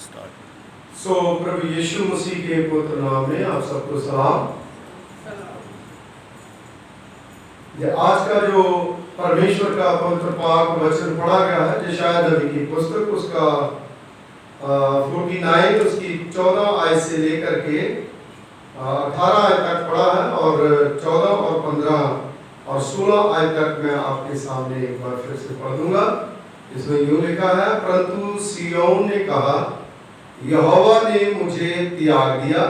सो प्रभु यीशु मसीह के पुत्र नाम में आप सबको सलाम। आज का जो परमेश्वर का पवित्र पाक वचन पढ़ा गया है यशायाह नबी की पुस्तक, उसका 49 उसकी 14 आयत से लेकर के 18 आयत तक पढ़ा है, और 14 और 15 और 16 आयत तक मैं आपके सामने एक बार फिर से पढ़ दूंगा। इसमें यूं लिखा है, परंतु सिय्योन ने कहा, यहोवा ने मुझे त्याग दिया,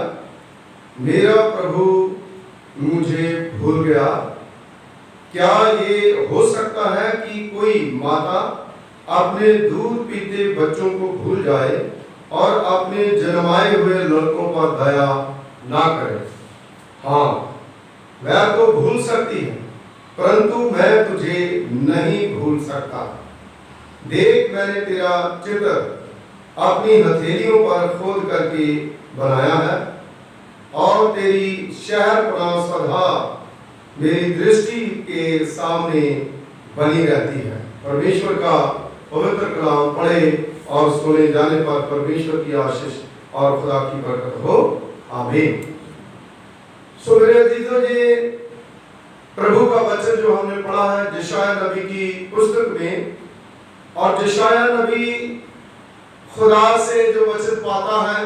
मेरा प्रभु मुझे भूल गया। क्या ये हो सकता है कि कोई माता अपने दूध पीते बच्चों को भूल जाए और अपने जन्माए हुए लड़कों पर दया ना करे? हाँ, वह तो भूल सकती है, परंतु मैं तुझे नहीं भूल सकता। देख, मैंने तेरा चित्र अपनी हथेलियों पर खोद करके बनाया है, और तेरी शहरपनाह सदा मेरी दृष्टि के सामने बनी रहती है। परमेश्वर का पवित्र कलाम पढ़े और सुने जाने पर परमेश्वर की आशीष और खुदा की बरकत हो, आमीन। सो मेरे अजीजों, ये प्रभु का वचन जो हमने पढ़ा है यशायाह नबी की पुस्तक में, और यशायाह नबी खुदा से जो वचन पाता है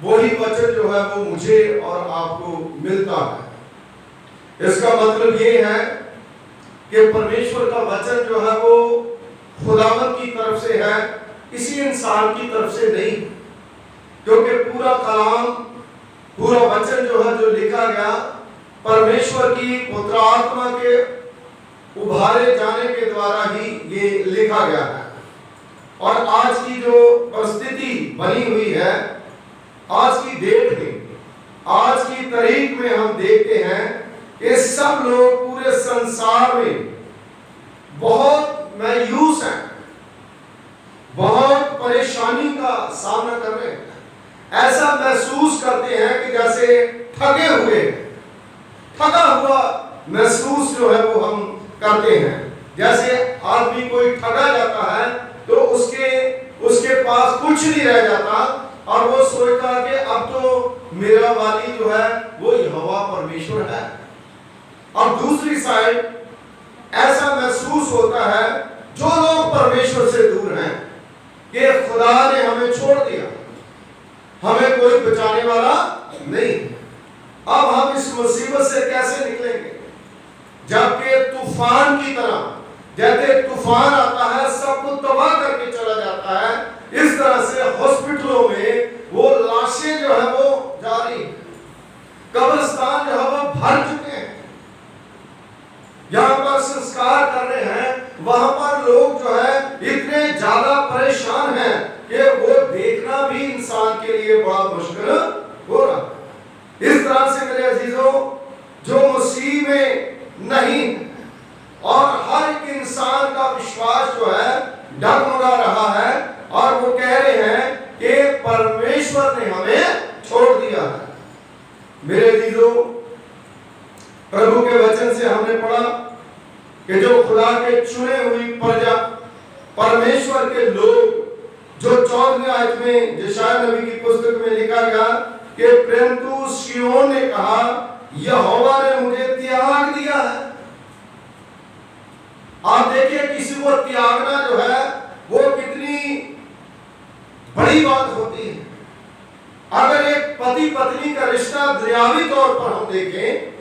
वही वचन जो है वो मुझे और आपको मिलता है। इसका मतलब ये है कि परमेश्वर का वचन जो है वो खुदावंद की तरफ से है, किसी इंसान की तरफ से नहीं, क्योंकि पूरा कलाम, पूरा वचन जो है जो लिखा गया परमेश्वर की पुत्र आत्मा के उभारे जाने के द्वारा ही ये लिखा गया है। और आज की जो परिस्थिति बनी हुई है, आज की डेट में, आज की तारीख में हम देखते हैं कि सब लोग पूरे संसार में बहुत मायूस हैं, बहुत परेशानी का सामना कर रहे हैं। ऐसा महसूस करते हैं कि जैसे ठगे हुए, ठगा हुआ महसूस जो है वो हम करते हैं। जैसे आदमी कोई ठगा जाता है तो उसके पास कुछ नहीं रह जाता, और वो सोचता है कि अब तो मेरा वाली जो है वो यहोवा परमेश्वर है। और दूसरी साइड ऐसा महसूस होता है जो लोग परमेश्वर से दूर हैं कि खुदा ने हमें छोड़ दिया, हमें कोई बचाने वाला नहीं। अब हम इस मुसीबत से कैसे निकलेंगे, जबकि तूफान की तरह, जैसे तूफान आता है सबको तबाह करके चला जाता है, इस तरह से हॉस्पिटलों में वो लाशें जो है वो जा रही, कब्रिस्तान जो है वो भर चुके हैं, जहां पर संस्कार कर रहे हैं वहां पर लोग जो है इतने ज्यादा परेशान हैं कि वो देखना भी इंसान के लिए बड़ा मुश्किल हो रहा है। इस तरह से मेरे अजीजों, जो मसीह में नहीं, और हर एक इंसान का विश्वास जो है डगमगा रहा है, और वो कह रहे हैं कि परमेश्वर ने हमें छोड़ दिया है। मेरे अजीजों, प्रभु के वचन से हमने पढ़ा कि जो खुदा के चुने हुई प्रजा, परमेश्वर के लोग, जो 14वीं आयत में यशायाह नबी की पुस्तक में लिखा गया कि परंतु सिय्योन ने कहा, यहोवा ने मुझे त्याग दिया है। आप देखिए, किसी को त्यागना जो है वो कितनी बड़ी बात होती है। अगर एक पति पत्नी का रिश्ता दुनियावी तौर पर हम देखें,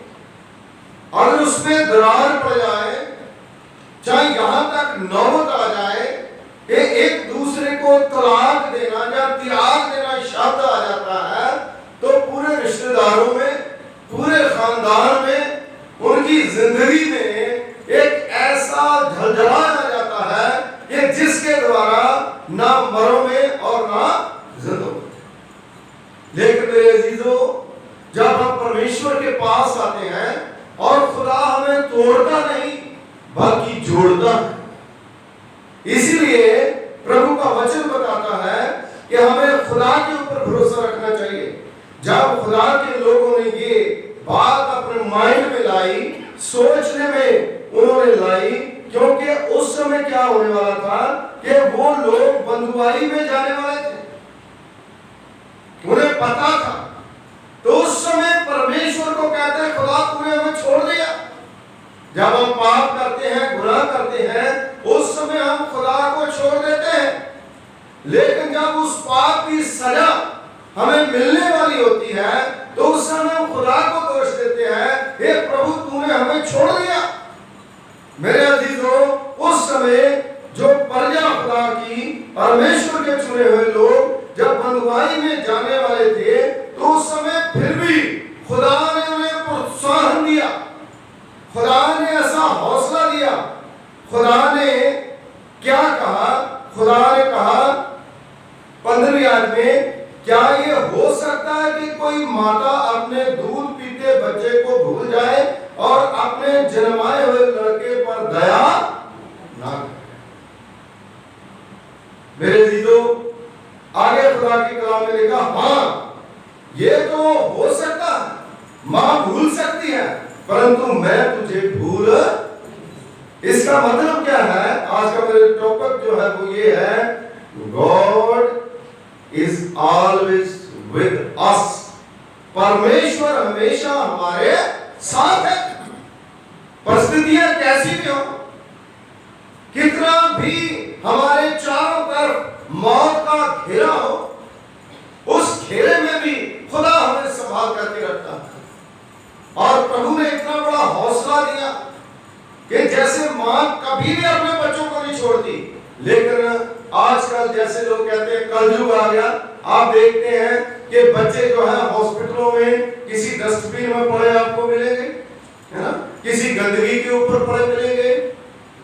अगर उसमें दरार पड़ जाए, चाहे यहां तक नौबत आ जाए कि एक दूसरे को तलाक देना या त्याग देना शब्द आ जाता है, तो पूरे रिश्तेदारों में, पूरे खानदान में, उनकी जिंदगी में एक ऐसा झलझला आ जाता है कि जिसके द्वारा ना मरोगे और ना जिंदोगे। लेकिन मेरे अजीजों, जब हम परमेश्वर के पास आते हैं और खुदा हमें तोड़ता नहीं बल्कि जोड़ता है। इसीलिए प्रभु का वचन बताता है कि हमें खुदा के ऊपर भरोसा रखना चाहिए। जब खुदा के लोगों ने ये बात अपने माइंड में लाई, सोचने में उन्होंने लाई, क्योंकि उस समय क्या होने वाला था कि वो लोग बंधुआई में जाने वाले थे। उन्हें पता था। तो उस समय परमेश्वर को कहते हैं खुदा तूने हमें छोड़ दिया। जब हम पाप करते हैं, गुनाह करते हैं, उस समय हम खुदा को छोड़ देते हैं। लेकिन जब उस पाप की सजा हमें मिलने वाली होती है तो उस समय हम खुदा को दोष देते हैं, हे प्रभु तूने हमें छोड़ दिया। मेरे अजीजों, उस समय जो प्रजा खुदा की, परमेश्वर के चुने हुए लोग जब बंधुआई में जाने वाले थे तो उस समय फिर भी खुदा ने उन्हें प्रोत्साहन दिया, खुदा ने ऐसा हौसला दिया। खुदा ने क्या कहा? खुदा ने कहा 15वीं आयत में, क्या ये हो सकता है कि कोई माता अपने दूध पीते बच्चे को भूल जाए और अपने जन्माए हुए लड़के पर दया ना करे? मेरे जीजों, आगे खुदा की कलाम में लिखा, हाँ ये तो हो सकता है, मां भूल सकती है, परंतु मैं तुझे भूल। इसका मतलब क्या है? आज का मेरा टॉपिक जो है वो ये है, God is always with us. परमेश्वर हमेशा हमारे साथ है। परिस्थितियां कैसी भी हो, कितना भी हमारे चारों तरफ मौत का घेरा हो, उस घेरे में भी खुदा हमें संभाल करके रखता है। और प्रभु ने इतना बड़ा हौसला दिया कि जैसे मां कभी भी अपने बच्चों को नहीं छोड़ती, लेकिन आजकल जैसे लोग कहते हैं कलयुग आ गया, आप देखते हैं कि बच्चे जो है हॉस्पिटलों में किसी डस्टबिन में पड़े आपको मिलेंगे, है ना, किसी गंदगी के ऊपर पड़े मिलेंगे।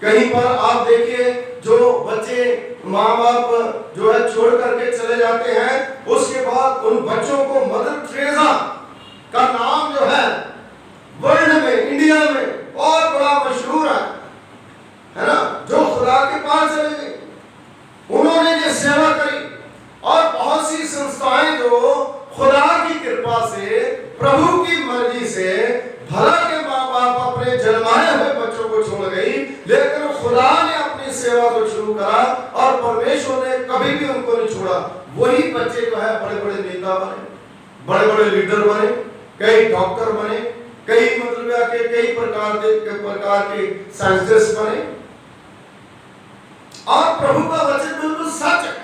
कहीं पर आप देखिए जो बच्चे माँ बाप जो है छोड़ करके चले जाते हैं, उसके बाद उन बच्चों को मदर टेरेसा का नाम जो है वर्ल्ड में, इंडिया में और बड़ा मशहूर है ना, जो खुदा के पास चले गए, उन्होंने ये सेवा करी। और बहुत सी संस्थाएं जो खुदा की कृपा से, प्रभु की मर्जी से भला के माँ बाप अपने जन्माए हुए बच्चों को छोड़ गई, लेकिन खुदा ने अपनी सेवा को शुरू करा और परमेश्वर ने कभी भी उनको नहीं छोड़ा। वही बच्चे जो है बड़े बड़े नेता बने, बड़े बड़े लीडर बने, कई डॉक्टर बने, कई मतलब के कई प्रकार के साइंटिस्ट बने। और प्रभु का वचन बिल्कुल सच है।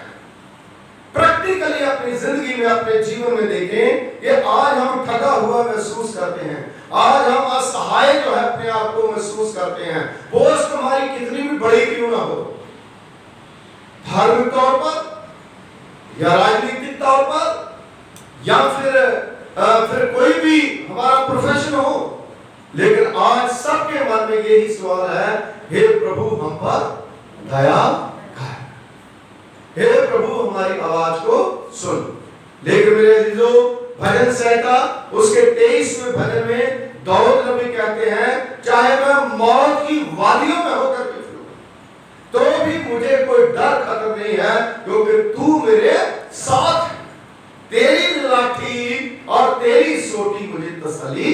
प्रैक्टिकली अपनी जिंदगी में, अपने जीवन में देखें कि आज हम ठगा हुआ महसूस करते हैं, आज हम असहाय जो है अपने आप को महसूस करते हैं, पोस्ट हमारी कितनी भी बड़ी क्यों ना हो, धार्मिक तौर पर या राजनीतिक तौर पर या फिर कोई भी हमारा प्रोफेशन हो, लेकिन आज सबके मन में यही सवाल है, हे प्रभु हम पर दया कर, हे प्रभु हमारी आवाज को सुन। लेकिन मेरे अजीजों, भजन संहिता उसके 23वें भजन में दाऊद नबी कहते हैं, चाहे मैं मौत की वादियों में होकर के फिरूं तो भी मुझे कोई डर खत्म नहीं है, क्योंकि तू मेरे साथ है, तेरी लाठी और तेरी सोटी मुझे तसल्ली।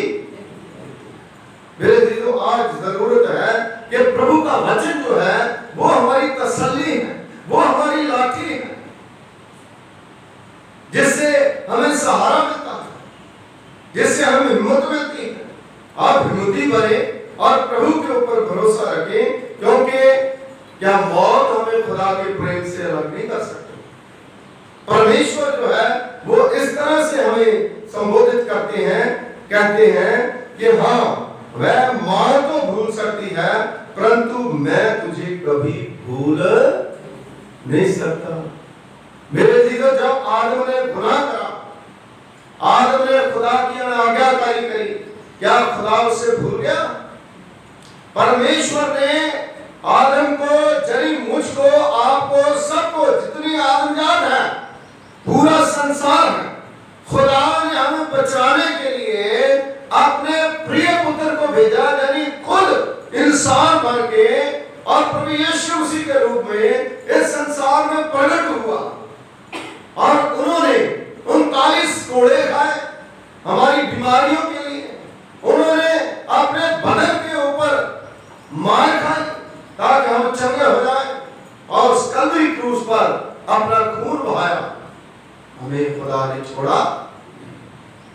मेरे अजीजों, आज जरूरत है कि प्रभु का वचन जो है वो हमारी तसल्ली है, वो हमारी लाठी है, जिससे हमें सहारा मिलता है, जिससे हमें हिम्मत मिलती है। आप हिम्मती बने और प्रभु के ऊपर भरोसा रखें, क्योंकि क्या मौत हमें खुदा के प्रेम से अलग नहीं कर सकती। परमेश्वर जो है वो इस तरह से हमें संबोधित करते हैं, कहते हैं कि हाँ वह मां तो भूल सकती है, परंतु मैं तुझे कभी भूल नहीं सकता। मेरे जीजो, जब आदम ने गुनाह करा, आदम ने खुदा की आज्ञाकारी करी, क्या खुदा उससे भूल गया? परमेश्वर ने आदम को, जरी मुझको, आपको, सबको, जितनी आदमजात है, पूरा संसार है, खुदा ने हमें बचाने के लिए अपने प्रिय पुत्र को भेजा, यानी खुद इंसान बन के और प्रभु यीशु मसीह के रूप में इस संसार में प्रकट हुआ। और उन्होंने 39 कोड़े खाए हमारी बीमारियों के लिए, उन्होंने अपने बदन के ऊपर मार खाई ताकि हम चंगे हो जाए, और उस कल्वरी क्रूस पर अपना खून बहाया। हमें खुदा ने छोड़ा।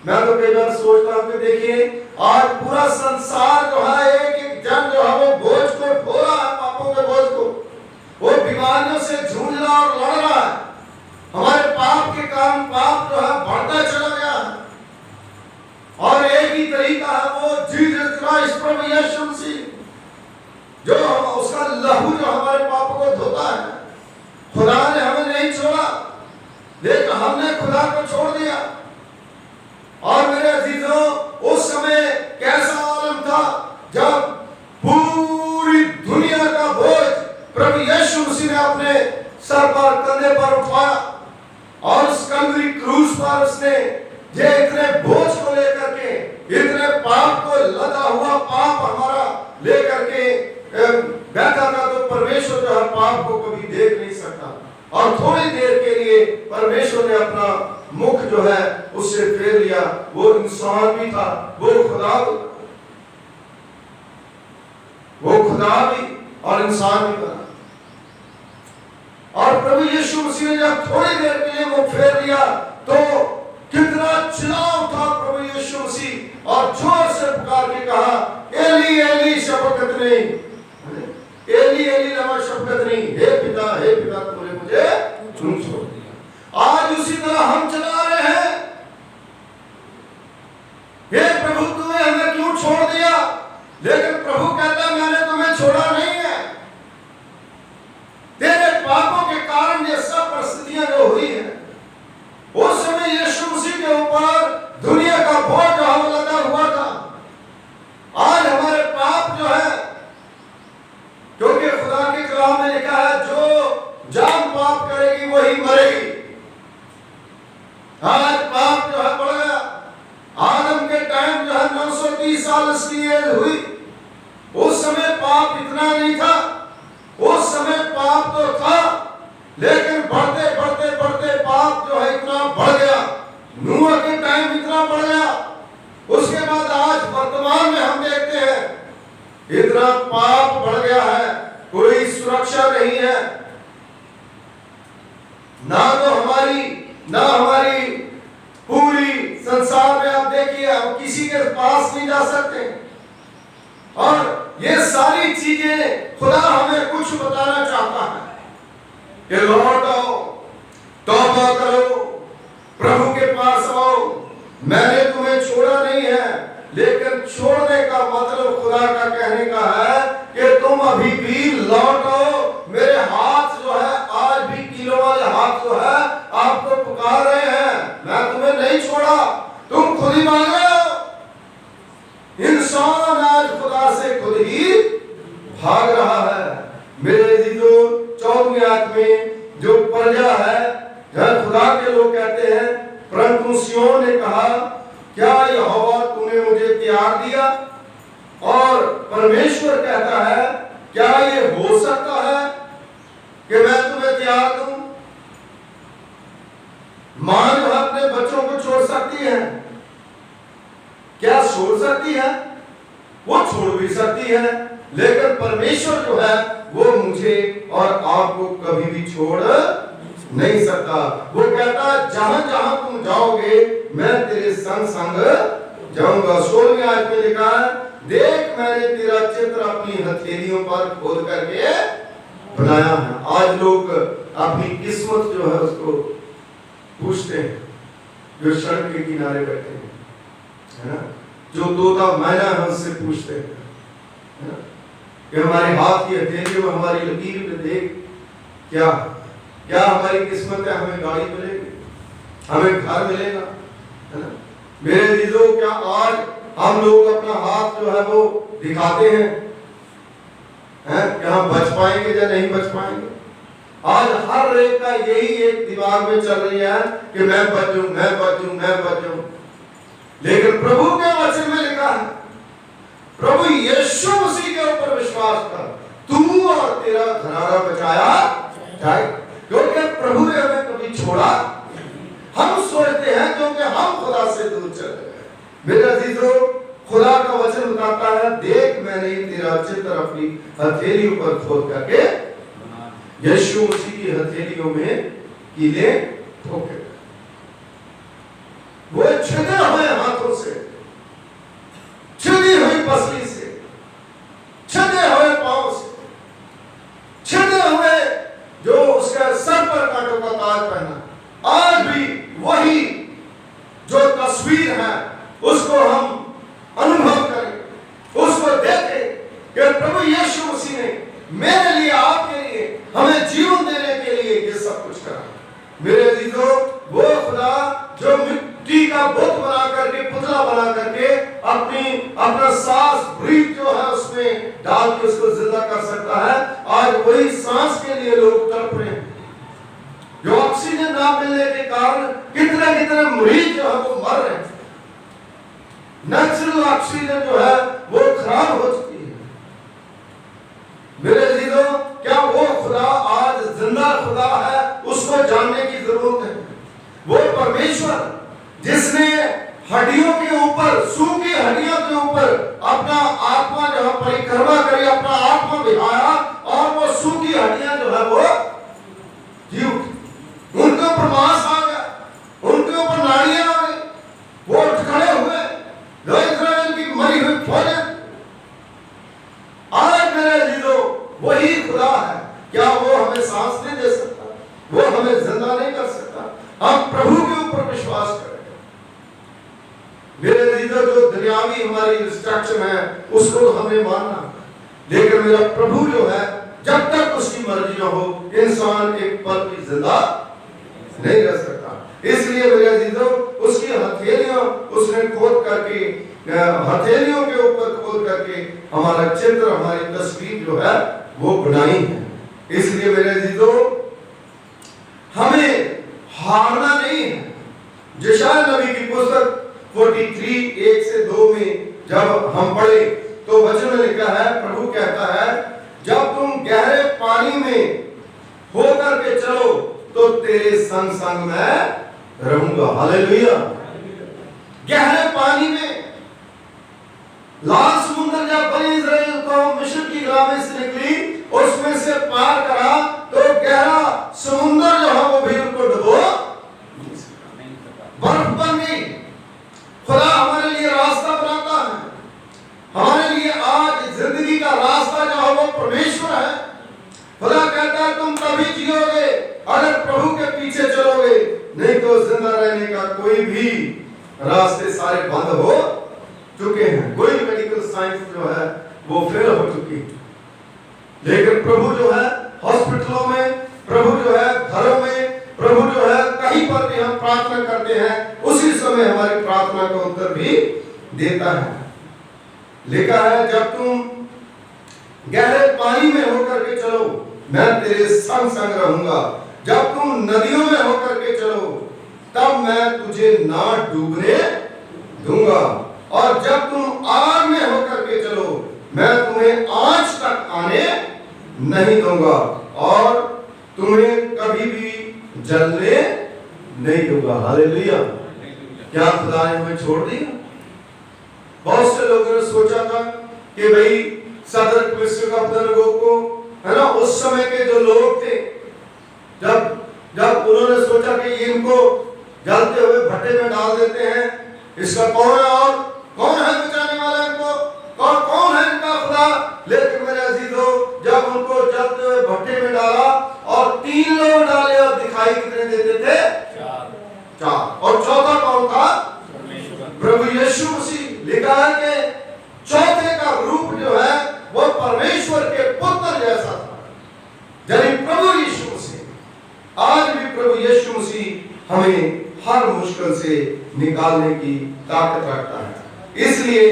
मैं तो कई बार सोचता हूं कि देखिए आज पूरा संसार जो है, एक एक जन जो है वो बोझ को ढो रहा है, पापों के बोझ को, वो बीमारियों से जूझ रहा और लड़ रहा है। हमारे पाप के कारण पाप जो है बढ़ता चला गया है, और एक ही तरीका है वो जीसस क्राइस्ट प्रभु यीशु मसीह, जो उसका लहू जो हमारे पापों को धोता है। खुदा ने हमें नहीं छोड़ा, लेकिन हमने खुदा को छोड़ दिया। और मेरे अजीजों, उस समय कैसा आलम था जब पूरी दुनिया का बोझ प्रभु यीशु मसीह ने अपने सर पर, कंधे पर उठाया, और उस कलवरी क्रूस पर उसने ये इतने बोझ को लेकर के, इतने पाप को लदा हुआ पाप हमारा लेकर के बैठा था। तो परमेश्वर जो है पाप को कभी देख नहीं सकता, और थोड़ी देर के लिए परमेश्वर ने अपना मुख जो है उससे फेर लिया। वो इंसान भी था, वो खुदा भी और इंसान भी बना। और प्रभु यीशु मसीह ने जब थोड़ी देर के लिए वो फेर लिया तो कितना चिल्लाव था प्रभु यीशु मसीह, और जोर से पुकार के कहा, एली एली शबक्तनी, एली एली लमा शबक्तनी, हे पिता तुमने मुझे क्यों छोड़ दिया। आज उसी तरह हम चला रहे हैं, हे प्रभु तुमने हमें क्यों छोड़ दिया। लेकिन प्रभु कहता है मैंने तुम्हें छोड़ा नहीं है, तेरे पापों के कारण ये सब परिस्थितियां जो हुई है। उस समय यीशु मसीह के ऊपर दुनिया का बोझ जो लगा हुआ था। आज हमारे पाप जो है, क्योंकि खुदा के कलाम में लिखा है जो जान पाप करेगी वही मरेगी। आज पाप जो है बढ़ गया। आदम के टाइम जो है 930 साल उसकी एज हुई, उस समय पाप इतना नहीं था। उस समय पाप तो था, लेकिन बढ़ते बढ़ते बढ़ते पाप जो है इतना बढ़ गया। नूह के टाइम इतना बढ़ गया, उसके बाद आज वर्तमान में हम देखते हैं इतना पाप बढ़ गया है, कोई सुरक्षा नहीं है। ना हमारी पूरी संसार में आप देखिए, हम किसी के पास नहीं जा सकते। और ये सारी चीजें खुदा हमें कुछ बताना चाहता है कि लौट आओ, तौबा करो, प्रभु के पास आओ। मैंने तुम्हें छोड़ा नहीं है, लेकिन छोड़ने का मतलब खुदा का कहने का है कि तुम अभी भी लौट आओ। मेरे हाथ जो है आज भी कीलों वाले हाथ जो है आपको पुकार रहे हैं, मैं तुम्हें नहीं छोड़ा, तुम खुद ही मांगे हो। इंसान आज खुदा से खुद ही भाग रहा है। मेरे जो 14वीं आयत में जो प्रजा है, जहाँ खुदा के लोग कहते हैं, परंतु सिय्योन ने कहा, क्या यहोवा तूने मुझे त्याग दिया। और परमेश्वर कहता है, क्या ये हो सकता है कि मैं तुम्हें त्याग दूं। मां जो अपने बच्चों को छोड़ सकती है, क्या छोड़ सकती है? वो छोड़ भी सकती है, लेकिन परमेश्वर जो है वो मुझे और आपको कभी भी छोड़ नहीं सकता। वो कहता जहां जहां तुम जाओगे मैं तेरे संग संग जाऊंगा। 16वीं आयत में लिखा है, देख मैंने तेरा चित्र अपनी हथेलियों पर खोद करके बनाया है। आज लोग अपनी किस्मत जो है उसको पूछते हैं, जो सड़क के किनारे बैठे हैं, है ना, जो तोता मैना है उससे पूछते हैं, है ना, कि हमारे हाथ की हथेलियों में हमारी लकीर पे देख क्या हमारी किस्मत है, हमें गाड़ी मिलेगी, हमें घर मिलेगा, है ना। मेरे अजीजों, क्या आज हम लोग अपना हाथ जो है वो दिखाते हैं, कि हम बच पाएंगे या नहीं बच पाएंगे। आज हर एक का यही एक दिमाग में चल रही है कि मैं बचूं। लेकिन प्रभु के वचन में लिखा है, प्रभु यीशु मसीह के ऊपर विश्वास कर, तू और तेरा घराना बचाया जाए। क्योंकि प्रभु ने हमें कभी छोड़ा। हम सोचते हैं क्योंकि हम खुदा से दूर चले गए। मेरे अजीजों, खुदा का वचन बताता है, देख मैंने तेरा चित्र अपनी हथेलियों पर खोद करके यीशु मसीह की हथेलियों में कीले ठोके। मिलने के कारण कितने कितने मरीज जो है वो मर रहे हैं। नेचुरल ऑक्सीजन जो है वो खराब हो चुकी है। मेरे अजीजों, क्या वो खुदा आज जिंदा खुदा है? उसको जानने की जरूरत है। वो परमेश्वर जिसने हड्डियों के ऊपर, सूखी हड्डियों के ऊपर अपना आत्मा जो है परिक्रमा करी, अपना आत्मा बिहाया और वो सूखी हड्डियां जो है वो जी उठी, उनके ऊपर मांस आ गया, उनके ऊपर नाड़ियां आ गई, वो उठ खड़े हुए। जो इस्राएल की मरी हुई फौजें, आज मेरे अजीजों वही खुदा है। क्या वो हमें सांस नहीं दे सकता? वो हमें जिंदा नहीं कर सकता? हम प्रभु के ऊपर विश्वास करें। मेरे अजीजों, जो दुनियावी हमारी इंस्ट्रक्शन है उसको तो हमें मानना, लेकिन मेरा प्रभु जो है, जब तक उसकी मर्जी न हो इंसान एक पल भी जिंदा नहीं रह सकता। इसलिए मेरे अजीजों, उसकी हथेलियां उसने खोद करके, हथेलियों के ऊपर खोद करके हमारा चित्र, हमारी तस्वीर जो है वो बनाई है। इसलिए मेरे अजीजों, हमें हारना नहीं है। यशायाह नबी की पुस्तक 43:1-2 में जब हम पढ़े तो वचन में लिखा है, प्रभु कहता है, जब तुम गहरे पानी में होकर के चलो तो तेरे संग संग मैं रहूंगा। हालेलुया। गहरे पानी में, लाल समुद्र जब बनी इस्राएल को मिस्र की गुलामी से निकली, उसमें से पार करा तो गहरा समुद्र जो है वो भी उनको डुबो, बर्फ बन गई। खुदा हमारे लिए रास्ता बनाता है। हमारे लिए आज जिंदगी का रास्ता जो है वो परमेश्वर है। खुदा कहता है तुम तभी जियोगे अगर प्रभु के पीछे चलोगे, नहीं तो जिंदा रहने का कोई भी रास्ते सारे बंद हो चुके हैं। कोई मेडिकल साइंस जो है वो फेल हो चुकी है। लेकिन प्रभु जो है हॉस्पिटलों में, प्रभु जो है घरों में, प्रभु जो है कहीं पर भी हम प्रार्थना करते हैं, उसी समय हमारी प्रार्थना का उत्तर भी देता है। लिखा है, जब तुम गहरे पानी में होकर के चलो मैं तेरे संग संग रहूंगा। जब तुम नदियों में होकर के चलो तब मैं तुझे ना डूबने दूंगा। और जब तुम आग में होकर के चलो मैं तुम्हें आंच तक आने नहीं दूंगा और तुम्हें कभी भी जलने नहीं दूंगा। हालेलुया। क्या खुदा ने हमें छोड़ दिया? बहुत से लोगों ने सोचा था कि भाई सदर मिस्र का अबेदनगो को, है ना, उस समय के जो लोग थे, जब उन्होंने सोचा कि इनको जलते हुए भट्टे में डाल देते हैं, इसका कौन है और कौन है बचाने वाला इनको, कौन है इनका खुदा? लेकिन मेरे अजीजों, जब उनको जलते हुए भट्टे में डाला और 3 लोग डाले और दिखाई कितने देते थे? 4। और चौथा कौन था? प्रभु यीशु मसीह। लिखा है कि चौथे का रूप जो है वो परमेश्वर के पुत्र जैसा था, यानी प्रभु यीशु मसीह। आज भी प्रभु यीशु मसीह हमें हर मुश्किल से निकालने की ताकत रखता है। इसलिए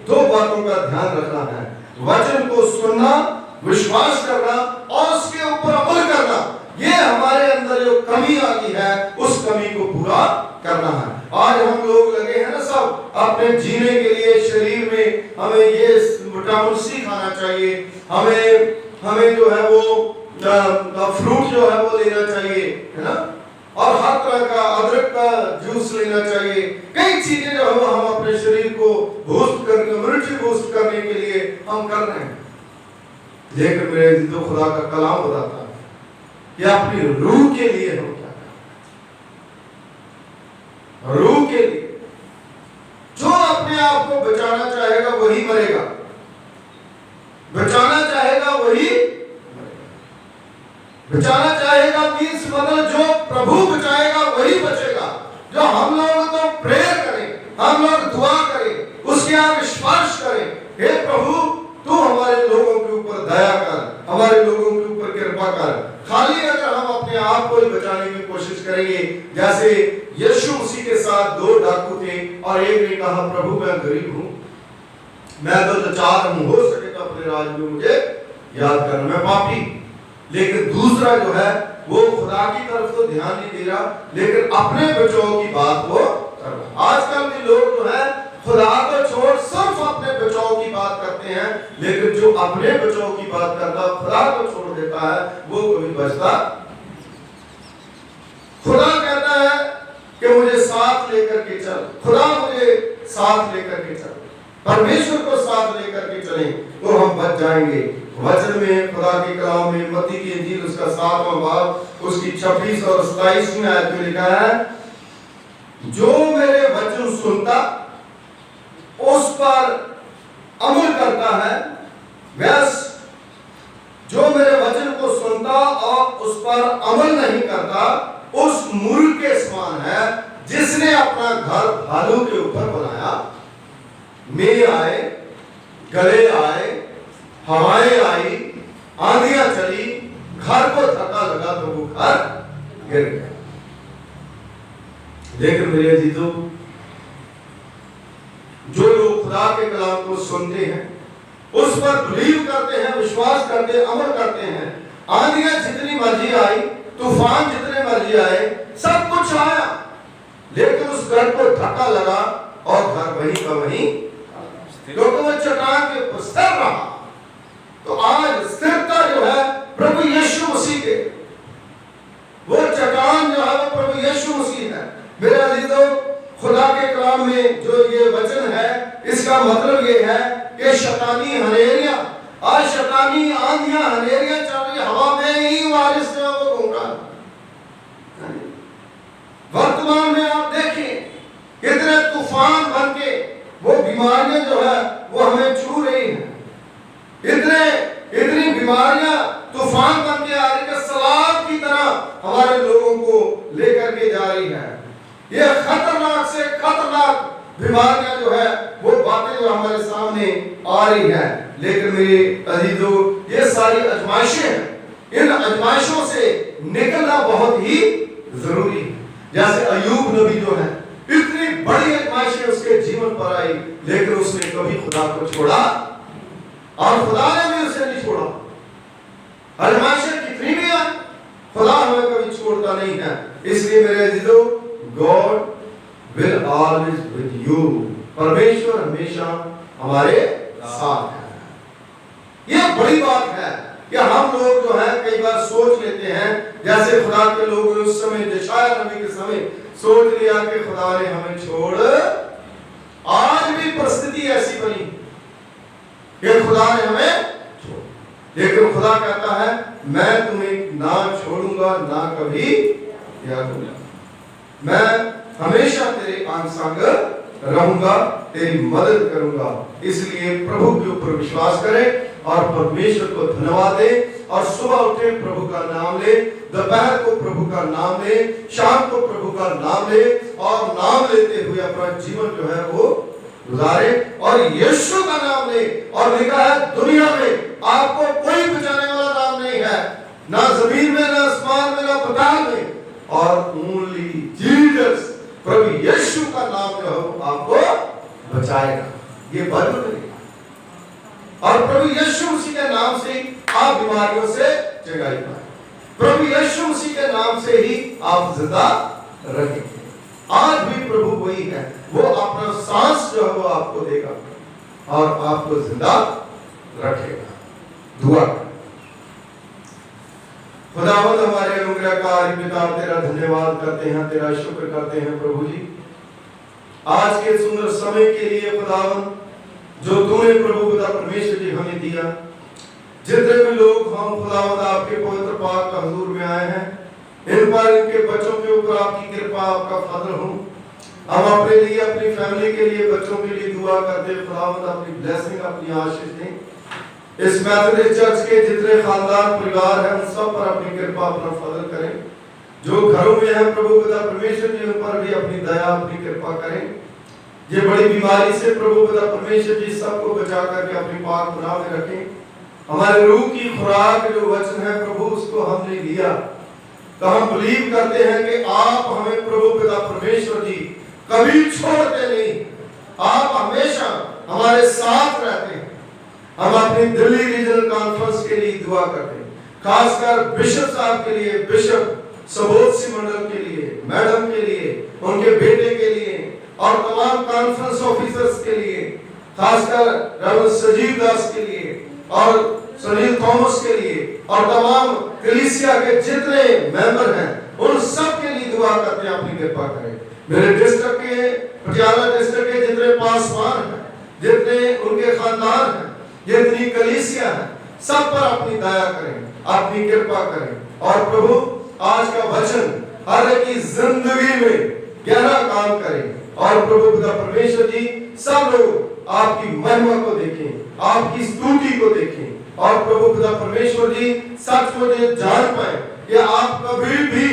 2 बातों का ध्यान रखना है, वचन को सुनना, विश्वास करना और उसके ऊपर अमल करना। ये हमारे अंदर जो कमी आ गई है उस कमी को पूरा करना है। आज हम लोग लगे हैं ना सब अपने जीने के लिए, शरीर में हमें ये विटामिन सी खाना चाहिए, हमें जो है वो फ्रूट जो है वो लेना चाहिए, है ना, और हर तरह का अदरक का जूस लेना चाहिए। कई चीजें जो है हम अपने शरीर को बूस्ट करने, इम्यूनिटी बूस्ट करने के लिए हम कर रहे हैं। लेकिन मेरे जो खुदा का कलाम बताता है कि अपनी रूह के लिए हम क्या करें। रूह के लिए जो अपने आप को बचाना चाहेगा वही मरेगा, बचाना चाहेगा वही बचाना चाहेगा मीन्स मतलब जो प्रभु बचाएगा वही बचेगा। जो हम लोग तो प्रेयर करें, हम लोग दुआ करें, उसके आगे स्पर्श करें, हे प्रभु तू हमारे लोगों के ऊपर दया कर, हमारे लोगों के ऊपर कृपा कर। खाली अगर हम अपने आप को ही बचाने की कोशिश करेंगे, जैसे यीशु मसीह के साथ 2 डाकू थे और एक ने कहा प्रभु मैं गरीब हूं, मैं तो लाचार हूं, हो सके तो अपने राज में मुझे याद करना, मैं पापी। लेकिन दूसरा जो है वो खुदा की तरफ तो ध्यान नहीं दे रहा, लेकिन अपने बचाव की बात वो कर रहा। आजकल के लोग जो है खुदा को छोड़ सिर्फ अपने बचाव की बात करते हैं, लेकिन जो अपने बचाव की बात करता खुदा को छोड़ देता है वो कभी बचता। खुदा कहता है कि मुझे साथ लेकर के चल, खुदा मुझे साथ लेकर के चल, परमेश्वर को साथ लेकर के चलें तो हम बच जाएंगे। वचन में खुदा के कलाम में मत्ती की इंजील उसका 7वां बाब उसकी 26 और 27 आयत में लिखा है, जो मेरे वचन सुनता उस पर अमल करता है, वैस जो मेरे वचन को सुनता और उस पर अमल नहीं करता उस मूर्ख के समान है जिसने अपना घर भालू के ऊपर बनाया। मेघ आए, गले आए, हवाएं आई, आंधियां चली, घर को धक्का लगा तो वो घर गिर गया। लेकिन मेरे अजीजों, जो लोग खुदा के कलाम को सुनते हैं, उस पर बिलीव करते हैं, विश्वास करते हैं, अमल करते हैं, आंधियां जितनी मर्जी आई, तूफान जितने मर्जी आए, सब कुछ आया, लेकिन उस घर को धक्का लगा और घर वहीं का वहीं, क्योंकि वो चट्टान के ऊपर स्थिर रहा। तो आज स्थिरता जो है प्रभु यीशु मसीह के, वो चट्टान जो है वो प्रभु यीशु मसीह है। मेरे अजीजों, खुदा के कलाम में जो ये वचन है, इसका मतलब ये है कि शैतानी हनेरियां, आज शैतानी आंधियां हनेरियां चल रही, हवा में ही बारिश जो है वो घूम रहा है। वर्तमान में आप देखें कितने तूफान बन के वो बीमारियां जो है वो हमें छू रही हैं, इतनी बीमारियां तूफान बन के आ रही है, सलाब की तरह हमारे लोगों को लेकर के जा रही है। ये खतरनाक से खतरनाक बीमारियां जो है वो बातें जो हमारे सामने आ रही है। लेकिन मेरे अजीजों, ये सारी आजमाइशें हैं, इन आजमाइशों से निकलना बहुत ही जरूरी है। जैसे अय्यूब नबी जो है, इतनी बड़ी आजमाइशें उसके जीवन पर आई, लेकिन उसने कभी खुदा को छोड़ा और खुदा ने भी उसे नहीं छोड़ा। आजमाइशें कितनी भी आए, खुदा हमें कभी छोड़ता नहीं है। इसलिए मेरे अजीजों, God will always with you, परमेश्वर हमेशा हमारे साथ है। यह बड़ी बात है कि हम लोग जो है कई बार सोच लेते हैं, जैसे खुदा के लोग उस समय यशायाह नबी के समय सोच लिया कि खुदा ने हमें छोड़, आज भी परिस्थिति ऐसी बनी कि खुदा ने हमें छोड़, लेकिन खुदा कहता है मैं तुम्हें ना छोड़ूंगा ना कभी त्याग दूंगा, मैं हमेशा तेरे अंग संग रहूंगा, तेरी मदद करूंगा। इसलिए प्रभु के ऊपर विश्वास करें और परमेश्वर को धन्यवाद दें, और सुबह उठे प्रभु का नाम ले, दोपहर को प्रभु का नाम ले, शाम को प्रभु का नाम ले, और नाम लेते हुए अपना जीवन जो है वो गुजारे और यीशु का नाम ले। और लिखा है दुनिया में आपको कोई बचाने वाला नाम नहीं है, ना जमीन में, ना आसमान में, ना पाताल में, और ओनली जीसस, प्रभु यीशु का नाम जो है आपको बचाएगा। ये बाइबल में लिखा है। और प्रभु यीशु मसीह के नाम से आप बीमारियों से चंगाई पाए, प्रभु यीशु मसीह के नाम से ही आप जिंदा रहेंगे। आज भी प्रभु वही है, वो अपना सांस जो है वो आपको देगा और आपको जिंदा रखेगा। दुआ खुदावंद हमारे अनुग्रहकारी पिता, तेरा धन्यवाद करते हैं, तेरा शुक्र करते हैं प्रभु जी, आज के सुंदर समय के लिए खुदावंद जो तूने प्रभु पिता परमेश्वर जी हमें दिया। जितने भी लोग हम खुदावंद आपके पवित्र पाक का हुजूर में आए हैं, इन पर, इनके बच्चों के ऊपर आपकी कृपा, आपका फजल हो। हम अपने लिए, अपनी फैमिली के लिए, बच्चों के लिए दुआ करते हैं खुदावंद अपनी ब्लेसिंग, अपनी आशीष दें। इस मेथोडिस्ट चर्च के जितने खानदान परिवार हैं, उन सब पर अपनी कृपा, अपना फजल करें। जो घरों में है प्रभु पिता परमेश्वर जी, उन पर भी अपनी दया, अपनी कृपा करें। ये बड़ी बीमारी से प्रभु पिता परमेश्वर जी सबको बचा करके अपनी पाक गुनाह में रखें। हमारे रूह की खुराक जो वचन है प्रभु, उसको हमने लिया तो हम बिलीव करते हैं कि आप हमें प्रभु पिता परमेश्वर जी कभी छोड़ते नहीं, आप हमेशा हमारे साथ रहते हैं। हम अपनी दिल्ली रीजनल कॉन्फ्रेंस के लिए दुआ करते हैं, खासकर बिशप साहब के लिए, बिशप सबोध सी मंडल के लिए, मैडम के लिए, उनके बेटे के लिए और तमाम कॉन्फ्रेंस ऑफिसर्स के लिए, खासकर रेवरेंड सजीव दास के लिए और सुनील थॉमस के लिए और तमाम कलीसिया के जितने मेंबर हैं, उन सब के लिए दुआ करते हैं अपनी कृपा करें। मेरे डिस्ट्रिक्ट के, पटियाला डिस्ट्रिक्ट के जितने पासवान हैं, जितने उनके खानदान हैं, जितनी कलीसिया है, सब पर अपनी दया करें, अपनी कृपा करें। और प्रभु आज का वचन हर एक की जिंदगी में गहरा काम करें और प्रभु पिता परमेश्वर जी सब लोग आपकी महिमा को देखें, आपकी स्तुति को देखें और प्रभु पिता परमेश्वर जी सचमुच ये जान पाए कि आप कभी भी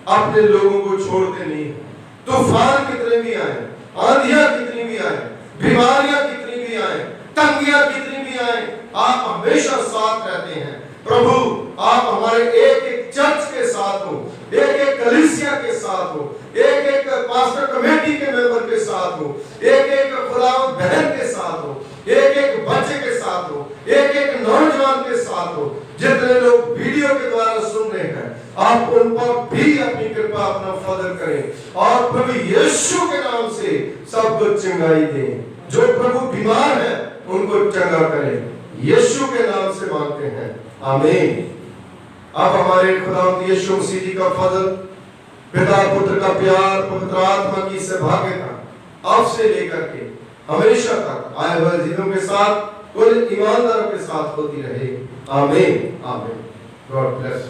अपने लोगों को छोड़ते नहीं हैं। तूफान कितने भी आए, आंधियां कितनी भी आए, बीमारियां कितनी भी आए, तंगियां कितनी भी आए, आप हमेशा साथ रहते हैं। प्रभु आप हमारे एक एक चर्च के साथ हो, एक एक कलीसिया के साथ हो, एक एक पास्टर कमेटी के मेंबर के साथ हो, एक एक खुदावंद बहन के साथ हो, एक एक बच्चे के साथ हो, एक एक नौजवान के साथ हो। जितने लोग वीडियो के द्वारा सुन रहे हैं, आप उन पर भी अपनी कृपा, अपना फजल करें और प्रभु यीशु के नाम से सबको चंगाई दें। जो प्रभु बीमार है उनको चंगा करें, यीशु के नाम से मांगते हैं, आमीन। अब हमारे खुदावंद यीशु मसीह जी का फजल, पिता पुत्र का प्यार, पवित्र आत्मा की सहभागिता अब से लेकर के हमेशा तक आए हुए जिनों के साथ, कुल ईमानदारों के साथ होती रहे, आमीन आमीन। God bless.